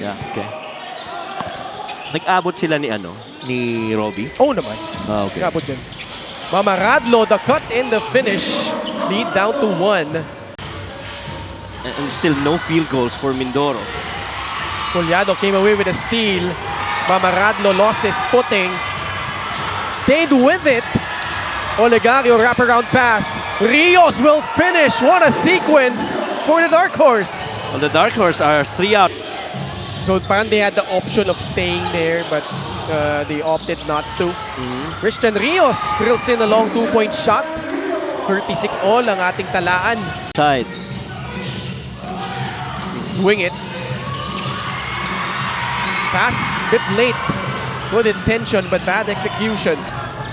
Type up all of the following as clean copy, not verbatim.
Yeah, okay. Nag-abot sila ni Robbie. Oh naman. Ah, okay. Abot din. Mamaradlo, the cut and the finish. Lead down to 1. And still no field goals for Mindoro. Collado came away with a steal. Mamaradlo lost his footing. Stayed with it. Olegario wraparound pass. Rios will finish. What a sequence for the Dark Horse. Well, the Dark Horse are 3 out. So parang they had the option of staying there, but they opted not to. Christian Rios drills in a long 2-point shot. 36 all ang ating talaan. Side. Swing it. Pass bit late. Good intention but bad execution.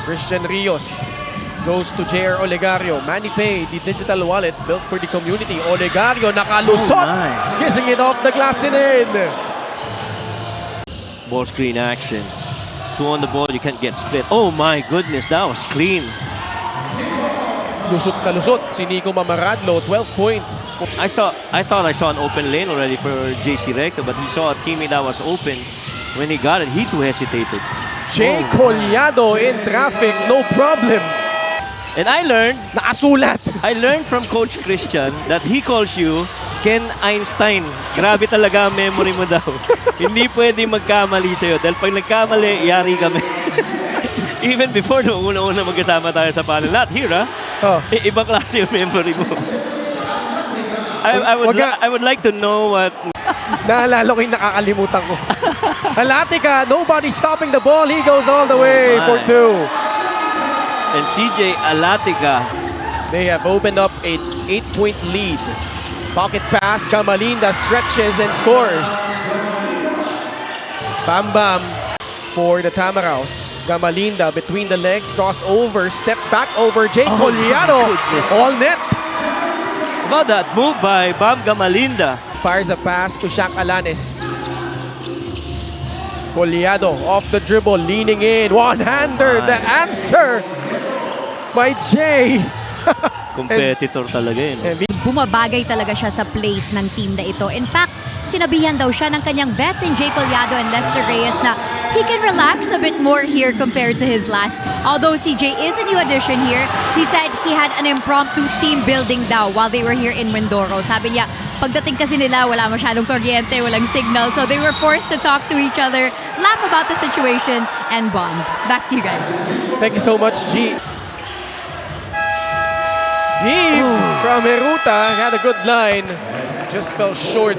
Christian Rios goes to JR Olegario. ManiPay, the digital wallet built for the community. Olegario nakalusot. Kissing it off the glass and in. Ball screen action. 2 on the ball, you can't get split. Oh my goodness, that was clean. Lusot na lusot si Nico Mamaradlo. 12 points. I thought I saw an open lane already for JC Recta, but he saw a teammate that was open. When he got it, he too hesitated. Jay Collado in traffic, no problem. And I learned from Coach Christian that he calls you Ken Einstein. Grabe talaga ang memory mo daw. Hindi pwede magkamali sa'yo. Dahil pag nagkamali, yari kami. Even before, no, una-una magkasama tayo sa panel. Not here, ha? Oh. Ibang klase yung memory mo. I would like to know what... Naalala ko yung nakakalimutan ko. Halatica, nobody stopping the ball. He goes all the way for 2. And CJ Alatica. They have opened up an 8-point lead. Pocket pass, Gamalinda stretches and scores. Bam Bam for the Tamaraws. Gamalinda between the legs, crossover, step back over Jay Collado. All net. About that move by Bam Gamalinda. Fires a pass to Shaq Alanes. Collado off the dribble, leaning in. One-hander, the answer by Jay. Competitor talaga yun. Bumabagay talaga siya sa place ng team na ito. In fact, sinabihan daw siya ng kanyang vets in Jay Collado and Lester Reyes na he can relax a bit more here compared to his last. Although CJ is a new addition here, he said he had an impromptu team building daw while they were here in Mindoro. Sabi niya, pagdating kasi nila, wala masyadong kuryente, walang signal. So they were forced to talk to each other, laugh about the situation, and bond. Back to you guys. Thank you so much, G. Heave from Heruta had a good line, just fell short.